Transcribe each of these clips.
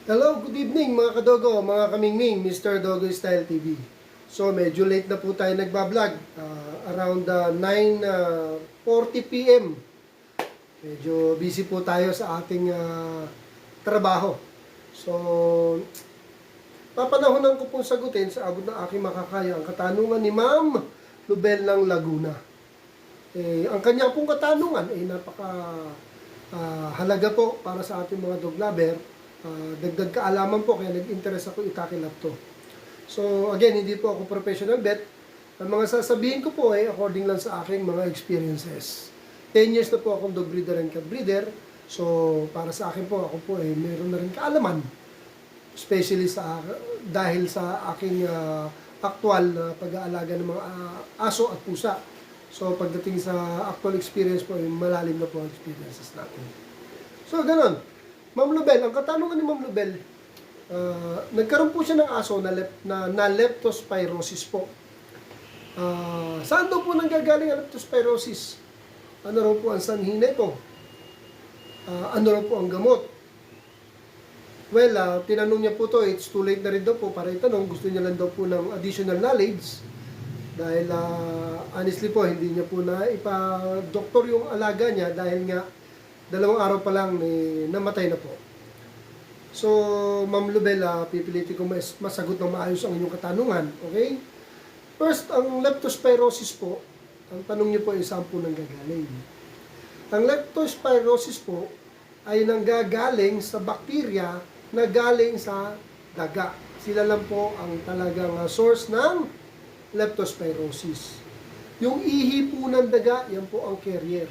Hello, good evening mga kadogo, mga kamingming, Mr. Dogo Style TV. So medyo late na po tayo nagbablog, around 9:40 p.m. Medyo busy po tayo sa ating trabaho. So, papanahonan ko pong sagutin sa abot ng aking makakaya ang katanungan ni Ma'am Lubel ng Laguna. Ang kanyang pong katanungan ay halaga po para sa ating mga dog lover. Dagdag kaalaman po, kaya nag-interest ako itakilap to. So again, hindi po ako professional vet. Ang mga sasabihin ko po ay according lang sa aking mga experiences. 10 years na po akong dog breeder and cat breeder. So para sa akin po, ako po ay meron na rin kaalaman. Especially dahil sa aking actual na pag-aalaga ng mga aso at pusa. So pagdating sa actual experience po, malalim na po ang experiences natin. So ganun. Ma'am Lubel, ang katanungan ni Ma'am Lubel, nagkaroon po siya ng aso na leptospirosis po. Saan daw po nanggagaling ang leptospirosis? Ano raw po ang sanhi nito? Ano raw po ang gamot? Well, tinanong niya po to, it's too late na rin daw po para itanong. Gusto niya lang daw po ng additional knowledge. Dahil honestly po, hindi niya po na ipa-doktor yung alaga niya dahil nga 2 araw pa lang namatay na po. So, Ma'am Lubel, pipilitin ko masagot ng maayos ang inyong katanungan. Okay? First, ang leptospirosis po, ang tanong niyo po ay saan po nanggagaling. Ang leptospirosis po ay nanggagaling sa bakterya na galing sa daga. Sila lang po ang talagang source ng leptospirosis. Yung ihi po ng daga, yan po ang carrier.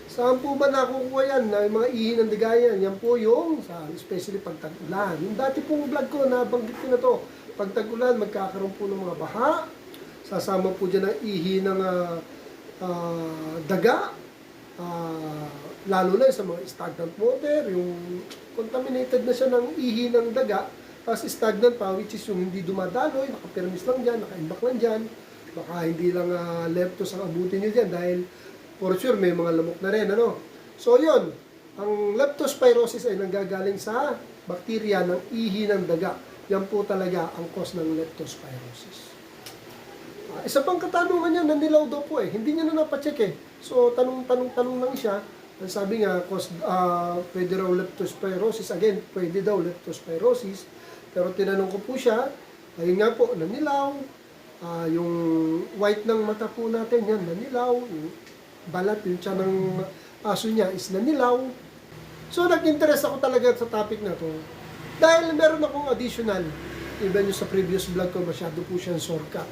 Saan po ba nakukuha yan? Na yung mga ihi ng daga yan, yan po yung, especially pag tag-ulan. Yung dati pong vlog ko, nabanggit ko na to. Pag tag-ulan, magkakaroon po ng mga baha. Sasama po dyan ang ihi ng daga. Lalo na sa mga stagnant water, yung contaminated na siya ng ihi ng daga. Tapos stagnant pa, which is yung hindi dumadaloy, nakapermis lang dyan, naka-imbak lang dyan. Baka hindi lang leptos ang abutin nyo dyan dahil for sure, may mga lamok na rin, ano? So, yun. Ang leptospirosis ay nanggagaling sa bakterya ng ihi ng daga. Yan po talaga ang cause ng leptospirosis. Isa pang katanungan niya, nanilaw daw po eh. Hindi niya na napacheck eh. So, tanong lang siya. Ang sabi nga, pwede raw leptospirosis. Again, pwede daw leptospirosis. Pero tinanong ko po siya, ayun nga po, nanilaw. Yung white ng mata po natin, yan, nanilaw. Yung balat, yung tiyan ng aso niya is nanilaw. So, nag-interest ako talaga sa topic na to. Dahil meron akong additional, even yung sa previous vlog ko, masyado po siyang shortcut.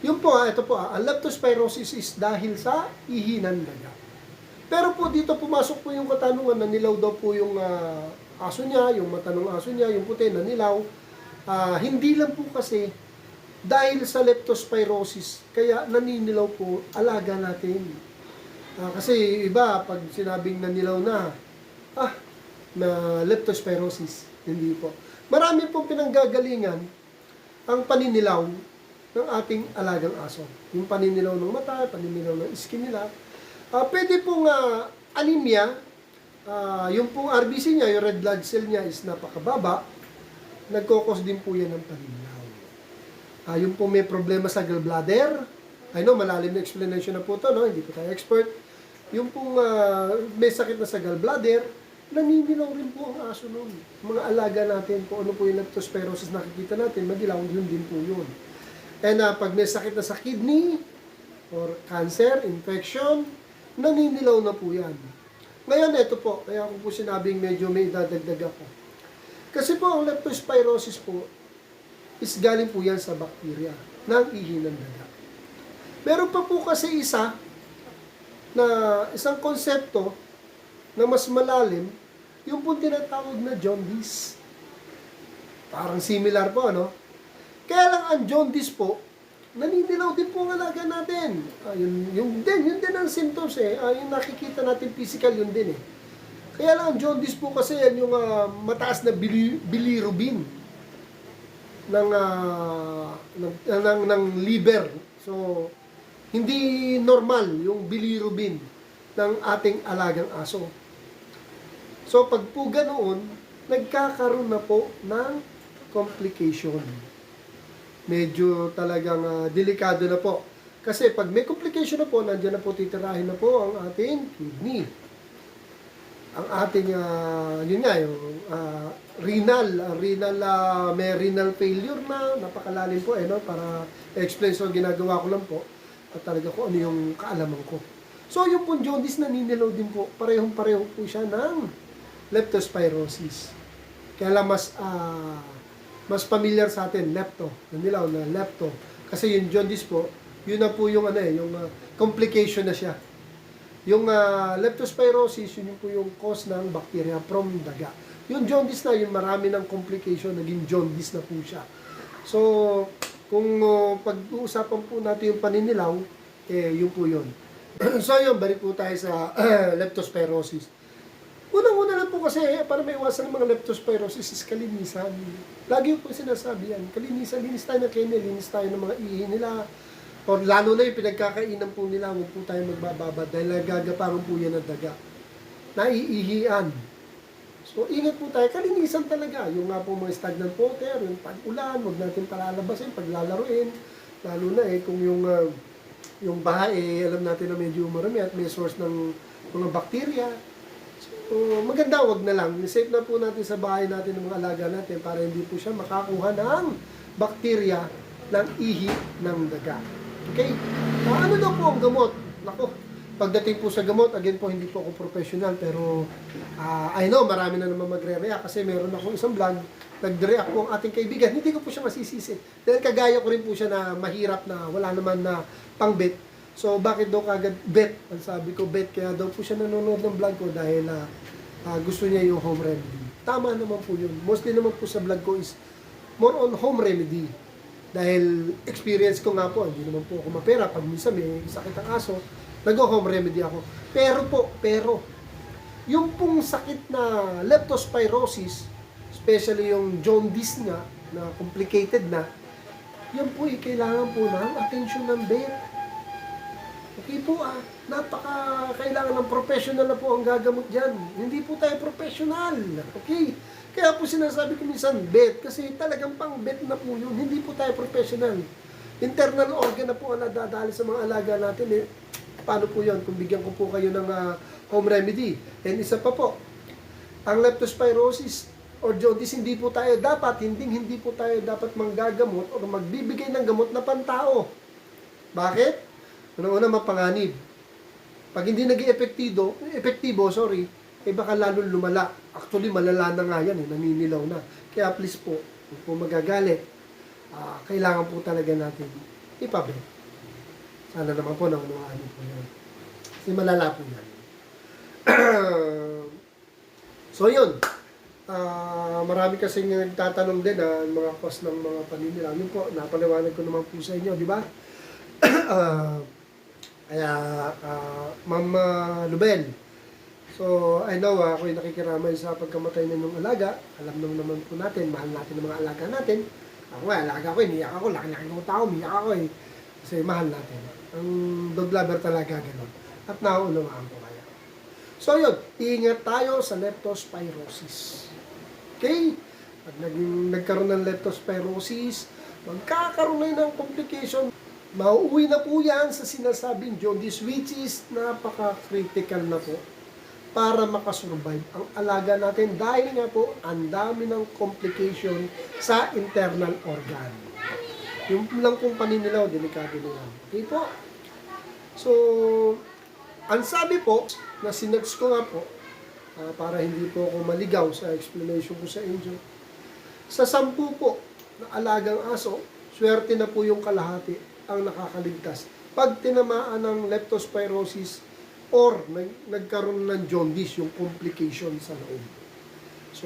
Yun po, ito po, ang leptospirosis is dahil sa ihi ng daga. Pero po, dito pumasok po yung katanungan na nilaw daw po yung aso niya, yung mata ng aso niya, yung puti na nilaw. Hindi lang po kasi dahil sa leptospirosis, kaya naninilaw po alaga natin. Kasi iba, pag sinabing nanilaw na leptospirosis, hindi po. Marami pong pinanggagalingan ang paninilaw ng ating alagang aso. Yung paninilaw ng mata, paninilaw ng skin nila. Pwede pong anemia, yung pong RBC niya, yung red blood cell niya is napakababa, nagkokos din po yan ng paninilaw. Yung po may problema sa gallbladder, I know, malalim na explanation na po ito, no? Hindi po tayo expert. Yung pong may sakit na sa gallbladder, naninilaw rin po ang aso nun. Mga alaga natin, kung ano po yung leptospirosis nakikita natin, madilaw, yun din po yun. And pag may sakit na sa kidney, or cancer, infection, naninilaw na po yan. Ngayon, ito po, kaya ako po sinabing medyo may dadagdag ako. Kasi po, ang leptospirosis po, is galing po yan sa bakterya ng ihi ng daga. Meron pa po kasi isang konsepto na mas malalim, yung po tinatawag na jaundice. Parang similar po, ano? Kaya lang ang jaundice po, naninilaw din po ang alaga natin. Yun din ang symptoms eh. Yung nakikita natin physical, yun din eh. Kaya lang ang jaundice po kasi yan yung mataas na bilirubin ng liver. So, hindi normal yung bilirubin ng ating alagang aso. So, pag po ganoon, nagkakaroon na po ng complication. Medyo talagang delikado na po. Kasi pag may complication na po, nandiyan na po titirahin na po ang ating kidney. Ang ating, yun nga, yung may renal failure na, napakalalim po no? Para explain, so ginagawa ko lang po at talaga ko ano yung kaalaman ko. So yung pong jaundice naninilaw din po, parehong-pareho po siya ng leptospirosis. Kaya lang mas familiar sa atin, lepto, nanilaw na lepto. Kasi yung jaundice po, yun na po yung yung complication na siya. Yung leptospirosis, yun po yung cause ng bacteria from daga. Yung jaundice na, yun marami ng complication, naging jaundice na po siya. So, kung pag-uusapan po natin yung paninilaw, yun po yun. So, yun, balik po tayo sa leptospirosis. Unang-una lang po kasi, para may iwasan ng mga leptospirosis is kalinisan. Lagi po sinasabi yan, kalinisan, linis tayo ng kidney, linis tayo ng mga ihi nila, o lalo na yung pinagkakainan po nila, huwag po tayo magbababad dahil nagagapangan po yan ng daga. Naiihian. So, ingat po tayo. Kalinisan talaga. Yung nga po mga stagnant water, yung pag-ulan, huwag natin palalabasin, paglalaruin. Lalo na kung yung baha, alam natin na medyo marami at may source ng mga bakterya. So, maganda, wag na lang. Safe na po natin sa bahay natin ng mga alaga natin para hindi po siya makakuha ng bakterya ng ihi ng daga. Okay? Ano daw po ang gamot? Nako, pagdating po sa gamot, again po, hindi po ako professional, pero I know, marami na naman magre-react kasi meron akong isang vlog, nag-react po ang ating kaibigan. Hindi ko po siya masisisi. Dahil kagaya ko rin po siya na mahirap na wala naman na pang-bet. So, bakit daw kagad bet? Ang sabi ko, bet. Kaya daw po siya nanonood ng vlog ko dahil gusto niya yung home remedy. Tama naman po yun. Mostly naman po sa vlog ko is more on home remedy. Dahil experience ko nga po, hindi naman po ako mapera. Pag minsan may sakit ang aso, nag-home remedy ako. Pero, yung pong sakit na leptospirosis, especially yung jaundice nga, na complicated na, yan po kailangan po ng attention ng vet. Okay po kailangan ng professional na po ang gagamot dyan. Hindi po tayo professional. Okay? Kaya po sinasabi ko minsan, vet, kasi talagang pang vet na po yun. Hindi po tayo professional. Internal organ na po ang nadadali sa mga alaga natin. Paano po yun? Kung bigyan ko po kayo ng home remedy. And isa pa po, ang leptospirosis or jaundice, hindi po tayo dapat manggagamot o magbibigay ng gamot na pantao. Bakit? Una-una, mapanganib. Pag hindi naging epektibo, baka lalo lumala. Actually, malala na nga yan, naninilaw na. Kaya please po, kung po magagalit, kailangan po talaga natin ipabit. Sana naman po naunawaan niyo po yan. Kasi malala po yan. So yun, marami kasing nagtatanong din mga cause ng mga paninilaw. Yun po, napaliwanag ko naman po sa inyo, di ba? Kaya, Ma'am Lubel, so I know ako'y nakikiramay sa pagkamatay ng alaga. Alam naman po natin, mahal natin ang mga alaga natin. Ako alaga ko, niyak ako, laki-laki ng tao, niyak ako kasi mahal natin. Ang dog lover talaga gano'n. At nauunawaan ko kaya. So yun, ingat tayo sa leptospirosis. Okay? Pag nagkaroon ng leptospirosis, magkakaroon na ng complication. Mauuwi na po yan sa sinasabing jaundice, which is napaka-critical na po para makasurvive ang alaga natin dahil nga po ang dami ng complication sa internal organ. Yung lang pong paninilaw, delikado na yan. Okay po? So, ang sabi po, na sinex ko nga po, para hindi po ako maligaw sa explanation ko sa inyo, sa 10 po na alagang aso, swerte na po yung kalahati ang nakakaligtas. Pag tinamaan ng leptospirosis or nagkaroon ng jaundice, yung complication sa loob. So,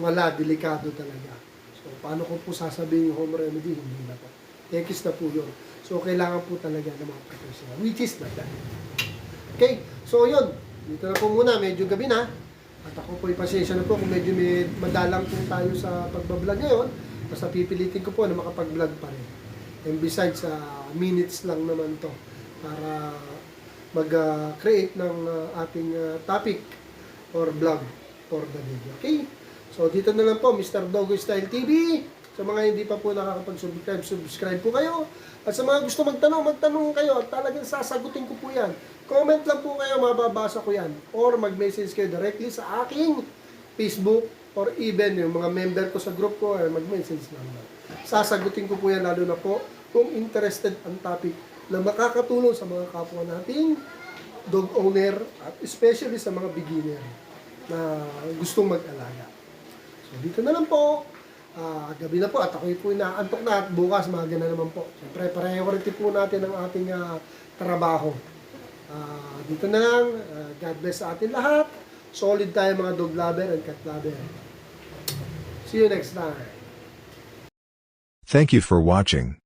wala, delikado talaga. So, paano ko po sasabihin yung home remedy? Hindi na po. Tekis na po yun. So, kailangan po talaga ng mga professional, which is not that. Okay? So, yun. Dito na po muna. Medyo gabi na. At ako po, pasensya na po kung medyo madalang po tayo sa pagbablog ngayon. Basta pipilitin ko po na makapag-vlog pa rin. And besides, minutes lang naman to para mag-create ng ating topic or vlog. for the video. Okay? So, dito na lang po, Mr. Doggo Style TV. Sa mga hindi pa po nakakapag-subscribe, subscribe po kayo. At sa mga gusto magtanong kayo. At talagang sasagutin ko po yan. Comment lang po kayo, mababasa ko yan. Or mag-message kayo directly sa aking Facebook or even yung mga member ko sa group ko, mag-message lang. Sasagutin ko po yan, lalo na po kung interested ang topic na makakatulong sa mga kapwa nating dog owner at especially sa mga beginner na gustong mag-alaga. So, dito na lang po. Gabi na po at ako'y po inaantok na at bukas maaga na naman po. Siyempre, priority po natin ang ating trabaho. Dito na lang. God bless sa atin lahat. Solid tayo mga dog lover and cat lover. See you next time. Thank you for watching.